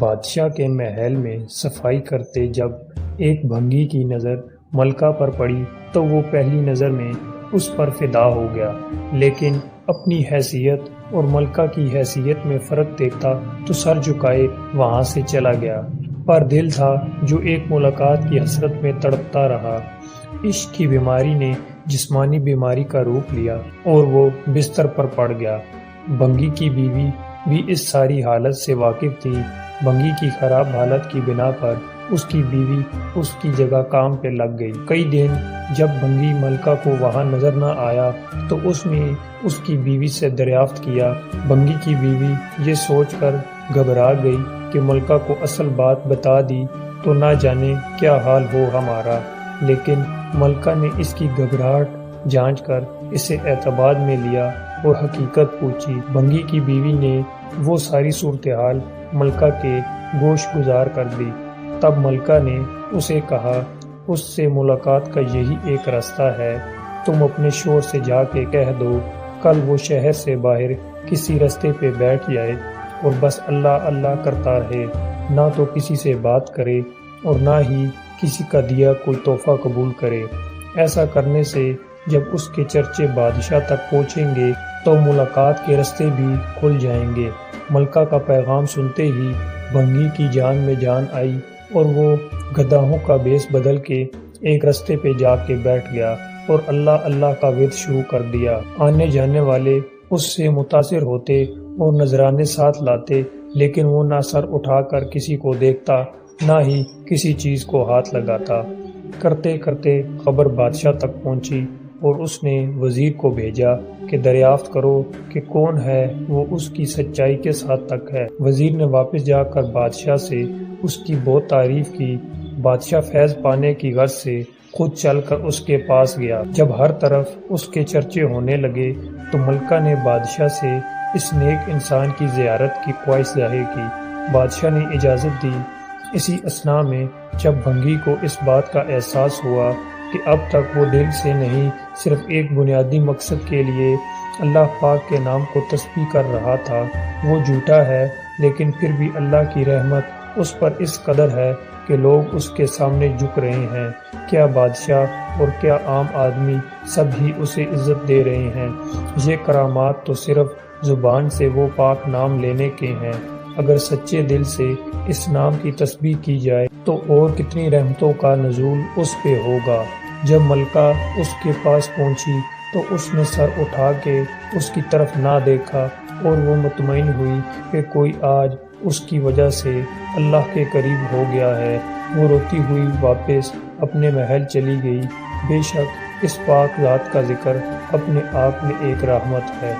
بادشاہ کے محل میں صفائی کرتے جب ایک بھنگی کی نظر ملکہ پر پڑی تو وہ پہلی نظر میں اس پر فدا ہو گیا، لیکن اپنی حیثیت اور ملکہ کی حیثیت میں فرق دیکھتا تو سر جھکائے وہاں سے چلا گیا۔ پر دل تھا جو ایک ملاقات کی حسرت میں تڑپتا رہا۔ عشق کی بیماری نے جسمانی بیماری کا روپ لیا اور وہ بستر پر پڑ گیا۔ بھنگی کی بیوی بھی اس ساری حالت سے واقف تھی۔ بھنگی کی خراب حالت کی بنا پر اس کی بیوی اس کی جگہ کام پہ لگ گئی۔ کئی دن جب بھنگی ملکہ کو وہاں نظر نہ آیا تو اس نے اس کی بیوی سے دریافت کیا۔ بھنگی کی بیوی یہ سوچ کر گھبرا گئی کہ ملکہ کو اصل بات بتا دی تو نہ جانے کیا حال ہو ہمارا، لیکن ملکہ نے اس کی گھبراہٹ جانچ کر اسے اعتماد میں لیا اور حقیقت پوچھی۔ بھنگی کی بیوی نے وہ ساری صورتحال ملکہ کے گوش گزار کر دی۔ تب ملکہ نے اسے کہا، اس سے ملاقات کا یہی ایک راستہ ہے، تم اپنے شوہر سے جا کے کہہ دو کل وہ شہر سے باہر کسی رستے پہ بیٹھ جائے اور بس اللہ اللہ کرتا رہے، نہ تو کسی سے بات کرے اور نہ ہی کسی کا دیا کوئی تحفہ قبول کرے۔ ایسا کرنے سے جب اس کے چرچے بادشاہ تک پہنچیں گے تو ملاقات کے رستے بھی کھل جائیں گے۔ ملکہ کا پیغام سنتے ہی بھنگی کی جان میں جان آئی اور وہ گدھاؤں کا بیس بدل کے ایک رستے پہ جا کے بیٹھ گیا اور اللہ اللہ کا ورد شروع کر دیا۔ آنے جانے والے اس سے متاثر ہوتے اور نذرانے ساتھ لاتے، لیکن وہ نہ سر اٹھا کر کسی کو دیکھتا نہ ہی کسی چیز کو ہاتھ لگاتا۔ کرتے کرتے خبر بادشاہ تک پہنچی اور اس نے وزیر کو بھیجا کہ دریافت کرو کہ کون ہے وہ اس کی سچائی کے ساتھ تک ہے۔ وزیر نے واپس جا کر بادشاہ سے اس کی بہت تعریف کی۔ بادشاہ فیض پانے کی غرض سے خود چل کر اس کے پاس گیا۔ جب ہر طرف اس کے چرچے ہونے لگے تو ملکہ نے بادشاہ سے اس نیک انسان کی زیارت کی خواہش ظاہر کی۔ بادشاہ نے اجازت دی۔ اسی اثناء میں جب بھنگی کو اس بات کا احساس ہوا کہ اب تک وہ دل سے نہیں صرف ایک بنیادی مقصد کے لیے اللہ پاک کے نام کو تسبیح کر رہا تھا، وہ جھوٹا ہے لیکن پھر بھی اللہ کی رحمت اس پر اس قدر ہے کہ لوگ اس کے سامنے جھک رہے ہیں، کیا بادشاہ اور کیا عام آدمی سب ہی اسے عزت دے رہے ہیں۔ یہ کرامات تو صرف زبان سے وہ پاک نام لینے کے ہیں، اگر سچے دل سے اس نام کی تسبیح کی جائے تو اور کتنی رحمتوں کا نزول اس پہ ہوگا۔ جب ملکہ اس کے پاس پہنچی تو اس نے سر اٹھا کے اس کی طرف نہ دیکھا اور وہ مطمئن ہوئی کہ کوئی آج اس کی وجہ سے اللہ کے قریب ہو گیا ہے۔ وہ روتی ہوئی واپس اپنے محل چلی گئی۔ بے شک اس پاک ذات کا ذکر اپنے آپ میں ایک رحمت ہے۔